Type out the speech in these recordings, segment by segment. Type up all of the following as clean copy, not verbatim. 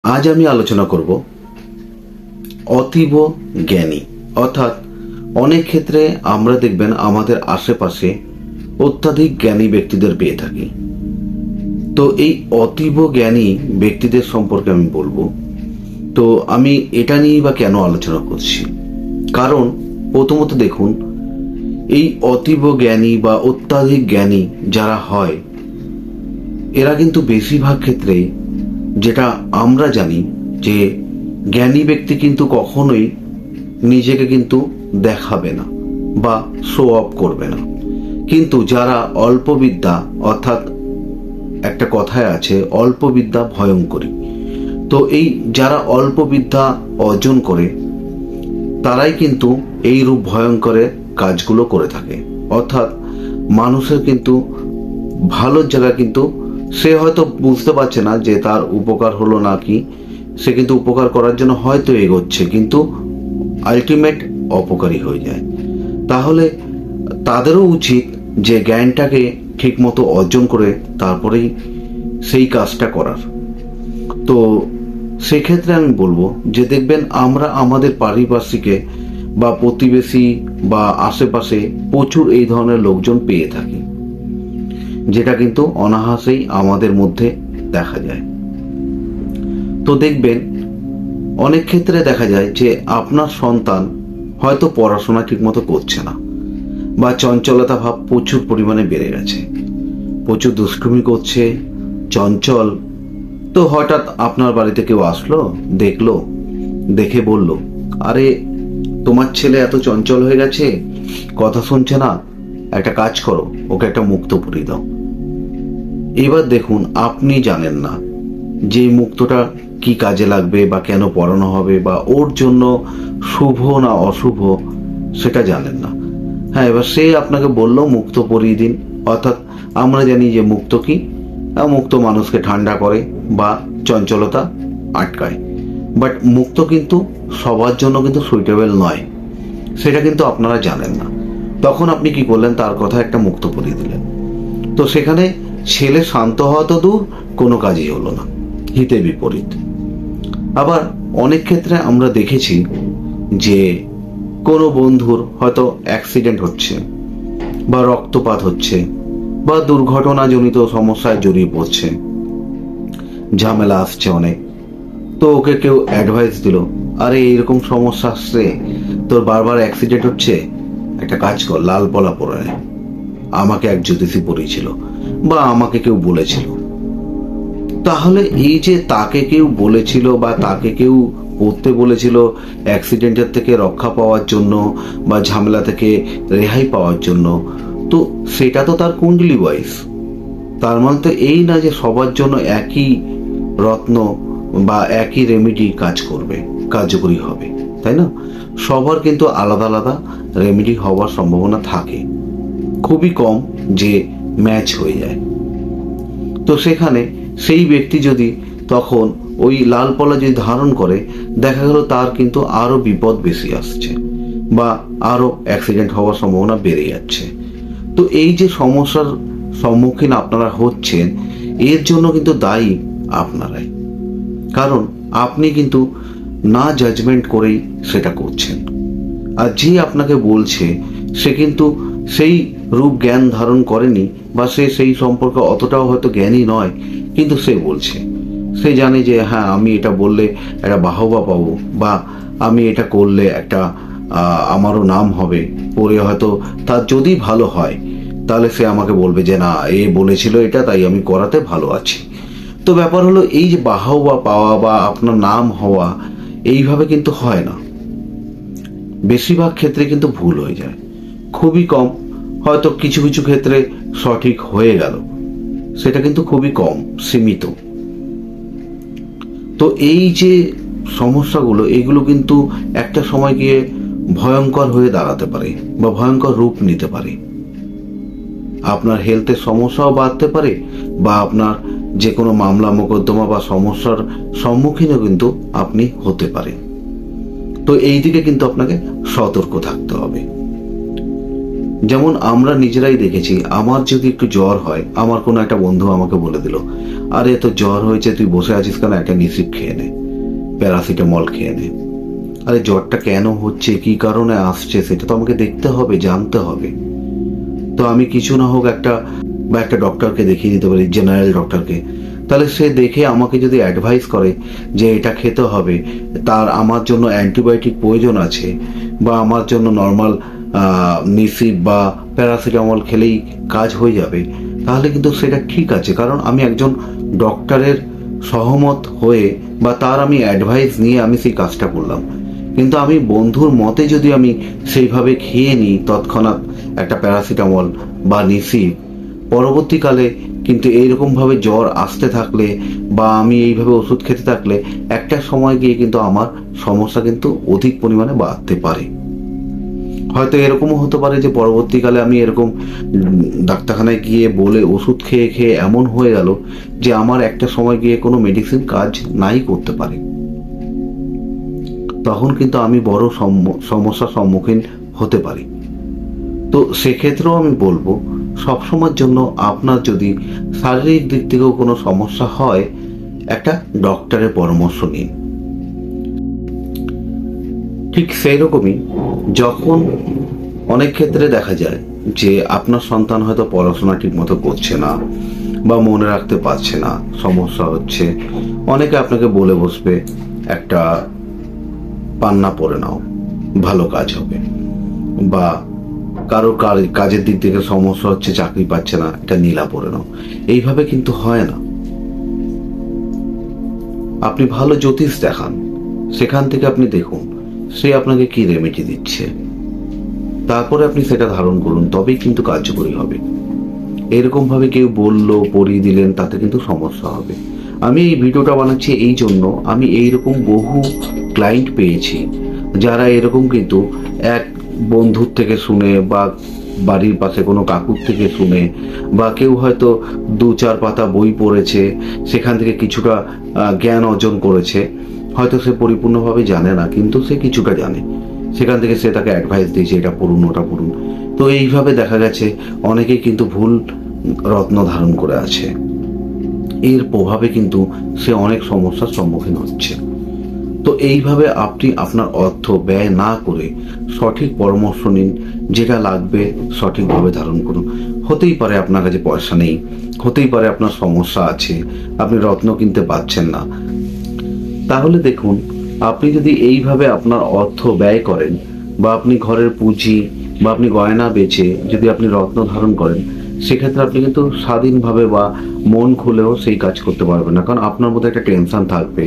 আজ আমি আলোচনা করব অতীব জ্ঞানী, অর্থাৎ অনেক ক্ষেত্রে আমরা দেখবেন আমাদের আশেপাশে অত্যাধিক জ্ঞানী ব্যক্তিদের পেয়ে থাকি। তো এই অতীব জ্ঞানী ব্যক্তিদের সম্পর্কে আমি বলবো। তো আমি এটা নিয়েই বা কেন আলোচনা করছি, কারণ প্রথমত দেখুন, এই অতীব জ্ঞানী বা অত্যাধিক জ্ঞানী যারা হয়, এরা কিন্তু বেশিরভাগ ক্ষেত্রেই যেটা আমরা জানি যে জ্ঞানী ব্যক্তি কিন্তু কখনোই নিজেকে কিন্তু দেখাবে না বা শো অফ করবে না। কিন্তু যারা অল্প বিদ্যা, অর্থাৎ একটা কথায় আছে অল্প বিদ্যা ভয়ঙ্করী, তো এই যারা অল্প বিদ্যা অর্জন করে তারাই কিন্তু এই রূপ ভয়ঙ্করের কাজগুলো করে থাকে। অর্থাৎ মানুষের কিন্তু ভালোর জায়গা কিন্তু সে হয়তো বুঝতে পারছে না যে তার উপকার হলো নাকি, সে কিন্তু উপকার করার জন্য হয়তো এগোচ্ছে, কিন্তু আলটিমেট অপকারী হয়ে যায়। তাহলে তাদেরও উচিত যে জ্ঞানটাকে ঠিক মতো অর্জন করে তারপরেই সেই কাজটা করার। তো সেক্ষেত্রে আমি বলবো যে দেখবেন আমরা আমাদের পারিপার্শ্বিকে বা প্রতিবেশী বা আশেপাশে প্রচুর এই ধরনের লোকজন পেয়ে থাকি, যেটা কিন্তু অনায়াসেই আমাদের মধ্যে দেখা যায়। তো দেখবেন অনেক ক্ষেত্রে দেখা যায় যে আপনার সন্তান হয়তো পড়াশোনা ঠিকমতো করছে না, বা চঞ্চলতা ভাব প্রচুর পরিমাণে বেড়ে গেছে, প্রচুর দুষ্টুমি করছে, চঞ্চল। তো হঠাৎ আপনার বাড়িতে কেউ আসলো, দেখলো, দেখে বলল, আরে তোমার ছেলে এত চঞ্চল হয়ে গেছে, কথা শুনছে না, একটা কাজ করো, ওকে একটা মুক্তো পরিয়ে দাও। এবার দেখুন, আপনি জানেন না যে মুক্তটা কি কাজে লাগবে বা কেন পড়ানো হবে বা ওর জন্য শুভ না অশুভ সেটা জানেন না। হ্যাঁ, এবার সে আপনাকে বললো মুক্ত পরিয়ে দিন। অর্থাৎ আমরা জানি যে মুক্ত কি, মুক্ত মানুষকে ঠান্ডা করে বা চঞ্চলতা আটকায়, বাট মুক্ত কিন্তু সবার জন্য কিন্তু সুইটেবল নয়, সেটা কিন্তু আপনারা জানেন না। তখন আপনি কি করলেন, তার কথা একটা মুক্ত পরিয়ে দিলেন। তো সেখানে ছেলে শান্ত হওয়া তো দূর, কোনো কাজই হলো না, হিতে বিপরীত। আবার অনেক ক্ষেত্রে আমরা দেখেছি যে কোনো বন্ধুর হয়তো অ্যাক্সিডেন্ট হচ্ছে বা রক্তপাত হচ্ছে বা দুর্ঘটনাজনিত সমস্যায় জড়িয়ে পড়ছে, ঝামেলা আসছে অনেক। তো ওকে কেউ অ্যাডভাইস দিল, আরে এইরকম সমস্যা আসছে, তোর বারবার অ্যাক্সিডেন্ট হচ্ছে, একটা কাজ কর, লাল পলা পরে নে। আমাকে এক জ্যোতিষী পড়িয়েছিল বা আমাকে কেউ বলেছিল। তাহলে এই যে তাকে কেউ বলেছিল বা তাকে কেউ পড়তে বলেছিল অ্যাক্সিডেন্টের থেকে রক্ষা পাওয়ার জন্য বা ঝামেলা থেকে রেহাই পাওয়ার জন্য, তো সেটা তো তার কুণ্ডলি ওয়াইজ। তার মানে তো এই না যে সবার জন্য একই রত্ন বা একই রেমেডি কাজ করবে, কার্যকরী হবে, তাই না? সবার কিন্তু আলাদা আলাদা রেমেডি হওয়ার সম্ভাবনা থাকে, খুবই কম যে ম্যাচ হয়ে যায়। তো সেখানে সেই ব্যক্তি যদি তখন ওই লাল পলা যদি ধারণ করে, দেখা গেল তার কিন্তু আরো বিপদ বেশি আসছে বা আরো অ্যাক্সিডেন্ট হওয়ার সম্ভাবনা বেড়ে যাচ্ছে। তো এই যে সমস্যার সম্মুখীন আপনারা হচ্ছেন, এর জন্য কিন্তু দায়ী আপনারাই, কারণ আপনি কিন্তু না জাজমেন্ট করেই সেটা করছেন। আর যে আপনাকে বলছে সে কিন্তু সেই রূপ জ্ঞান ধারণ করেনি বা সে সেই সম্পর্কে অতটাও হয়তো জ্ঞানী নয়, কিন্তু সে বলছে, সে জানে যে হ্যাঁ আমি এটা বললে একটা বাহবা পাবো বা আমি এটা করলে একটা আমারও নাম হবে, পরে হয়তো তার যদি ভালো হয় তাহলে সে আমাকে বলবে যে না, এ বলেছিল এটা, তাই আমি করাতে ভালো আছি। তো ব্যাপার হলো এই যে বাহবা পাওয়া বা আপনার নাম হওয়া, এইভাবে কিন্তু হয় না। বেশিরভাগ ক্ষেত্রে কিন্তু ভুল হয়ে যায়, খুবই কম, হয়তো কিছু কিছু ক্ষেত্রে সঠিক হয়ে গেল, সেটা কিন্তু খুবই কম, সীমিত। তো এই যে সমস্যাগুলো, এগুলো কিন্তু একটা সময় গিয়ে ভয়ঙ্কর হয়ে দাঁড়াতে পারে বা ভয়ঙ্কর রূপ নিতে পারে। আপনার হেলথের সমস্যাও বাড়তে পারে বা আপনার যে কোনো মামলা মোকদ্দমা বা সমস্যার সম্মুখীনও কিন্তু আপনি হতে পারেন। তো এই দিকে কিন্তু আপনাকে সতর্ক থাকতে হবে। যেমন আমরা নিজেরাই দেখেছি, আমার যদি একটু জ্বর হয়, আমার কোনো একটা বন্ধু আমাকে বলে দিল, আরে তো জ্বর হয়েছে, তুই বসে আছিস কেন, একটা নিসিপ খেয়ে নে, প্যারাসিটামল খেয়ে নে। আরে জ্বরটা কেন হচ্ছে, কি কারণে আসছে, সেটা তো আমাকে দেখতে হবে, জানতে হবে। তো আমি কিছু না হোক একটা ডক্টরকে দেখিয়ে দিতে পারি, জেনারেল ডক্টরকে। তাহলে সে দেখে আমাকে যদি অ্যাডভাইস করে যে এটা খেতে হবে, তার আমার জন্য অ্যান্টিবায়োটিক প্রয়োজন আছে, বা আমার জন্য নর্মাল নিসিপ বা প্যারাসিটামল খেলেই কাজ হয়ে যাবে, তাহলে কিন্তু সেটা ঠিক আছে, কারণ আমি একজন ডক্টরের সহমত হয়ে বা তার আমি অ্যাডভাইস নিয়ে আমি সেই কাজটা করলাম। কিন্তু আমি বন্ধুর মতে যদি আমি সেইভাবে খেয়ে নিই তৎক্ষণাৎ একটা প্যারাসিটামল বা নিসিপ, পরবর্তীকালে কিন্তু এইরকমভাবে জ্বর আসতে থাকলে বা আমি এইভাবে ওষুধ খেতে থাকলে একটা সময় গিয়ে কিন্তু আমার সমস্যা কিন্তু অধিক পরিমাণে বাড়তে পারে। হয়তো এরকমও হতে পারে যে পরবর্তীকালে আমি এরকম ডাক্তারখানায় গিয়ে বলে ওষুধ খেয়ে খেয়ে এমন হয়ে গেল যে আমার একটা সময় গিয়ে কোনো মেডিসিন কাজ নাই করতে পারে। তখন কিন্তু আমি বড় সমস্যার সম্মুখীন হতে পারি। তো সেক্ষেত্রেও আমি বলবো, সবসময়ের জন্য আপনার যদি শারীরিক দিক থেকেও কোনো সমস্যা হয়, একটা ডক্টরের পরামর্শ নিন। ঠিক সেই রকমই যখন অনেক ক্ষেত্রে দেখা যায় যে আপনার সন্তান হয়তো পড়াশোনা ঠিক মতো করছে না বা মনে রাখতে পারছে না, সমস্যা হচ্ছে, অনেকে আপনাকে বলে বসবে একটা পান্না পরে নাও, ভালো কাজ হবে। বা কারো কাজের দিক থেকে সমস্যা হচ্ছে, চাকরি পাচ্ছে না, এটা নীলা পরে নাও। এইভাবে কিন্তু হয় না। আপনি ভালো জ্যোতিষ দেখান, সেখান থেকে আপনি দেখুন সে আপনাকে কি রেমেডি দিচ্ছে, তারপরে আপনি সেটা ধারণ করুন, তবেই কিন্তু কার্যকরী হবে। এরকম ভাবে কেউ বললো, পরিয়ে দিলেন, তাতে কিন্তু সমস্যা হবে। আমি এই ভিডিওটা বানাচ্ছি এই জন্য, আমি এইরকম বহু ক্লায়েন্ট পেয়েছি যারা এরকম কিন্তু এক বন্ধুর থেকে শুনে বা বাড়ির পাশে কোনো কাকুর থেকে শুনে বা কেউ হয়তো 2-4 পাতা বই পড়েছে, সেখান থেকে কিছুটা জ্ঞান অর্জন করেছে। হয়তো সে পরিপূর্ণভাবে জানে না, কিন্তু সে কিছুটা জানে, সেখান থেকে সে তাকে অ্যাডভাইস দিয়েছে, এটা পড়ুন, ওটা পড়ুন। তো এইভাবে দেখা গেছে অনেকেই কিন্তু ভুল রত্ন ধারণ করে আছে, এর প্রভাবে কিন্তু সে অনেক সমস্যার সম্মুখীন হচ্ছে। তো এইভাবে আপনি আপনার অর্থ ব্যয় না করে সঠিক পরামর্শ নিন, যেটা লাগবে সঠিকভাবে ধারণ করুন। হতেই পারে আপনার কাছে পয়সা নেই, হতেই পারে আপনার সমস্যা আছে, আপনি রত্ন কিনতে পারছেন না, তাহলে দেখুন, আপনি যদি এইভাবে আপনার অর্থ ব্যয় করেন বা আপনি ঘরের পুঁজি বা আপনি গয়না বেচে যদি আপনি রত্ন ধারণ করেন, সেক্ষেত্রে আপনি কিন্তু স্বাধীনভাবে বা মন খুলেও সেই কাজ করতে পারবেন না। কারণ আপনার মধ্যে একটা টেনশন থাকবে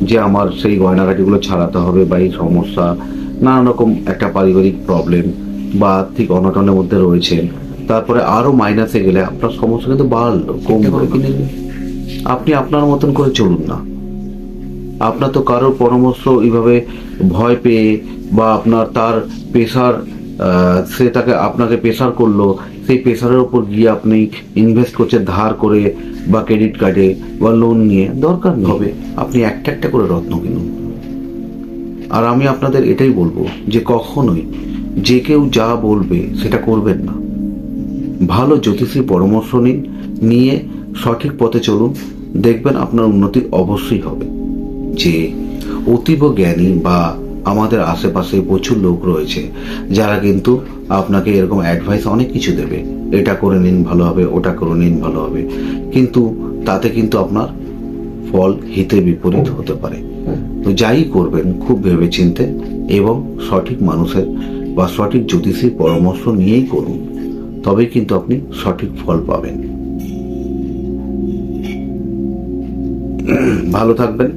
যে আমার সেই গয়নাগাটিগুলো ছাড়াতে হবে, বা এই সমস্যা, নানা রকম একটা পারিবারিক প্রবলেম বা আর্থিক অনটনের মধ্যে রয়েছেন, তারপরে আরো মাইনাসে গেলে আপনার সমস্যা কিন্তু বাড়লো, কম করে কিনে আপনি আপনার মতন করে চলুন না। আপনার তো কারোর পরামর্শ এইভাবে ভয় পেয়ে বা আপনার তার প্রেশার, সে তাকে আপনাকে প্রেশার করলো, সেই প্রেশারের উপর গিয়ে আপনি ইনভেস্ট করছেন ধার করে বা ক্রেডিট কার্ডে বা লোন নিয়ে, দরকার হবে আপনি একটা একটা করে রত্ন কিনুন। আর আমি আপনাদের এটাই বলবো যে কখনোই যে কেউ যা বলবে সেটা করবেন না। ভালো জ্যোতিষীর পরামর্শ নিন, নিয়ে সঠিক পথে চলুন, দেখবেন আপনার উন্নতি অবশ্যই হবে। যে অতীব জ্ঞানী বা আমাদের আশেপাশে প্রচুর লোক রয়েছে যারা কিন্তু আপনাকে এরকম অ্যাডভাইস অনেক কিছু দেবে, এটা করে নিন ভালো হবে, ওটা করে নিন ভালো হবে, কিন্তু তাতে কিন্তু আপনার ফল হিতে বিপরীত হতে পারে। তো যাই করবেন খুব ভেবেচিন্তে এবং সঠিক মানুষের বা সঠিক জ্যোতিষীর পরামর্শ নিয়েই করুন, তবেই কিন্তু আপনি সঠিক ফল পাবেন। ভালো থাকবেন।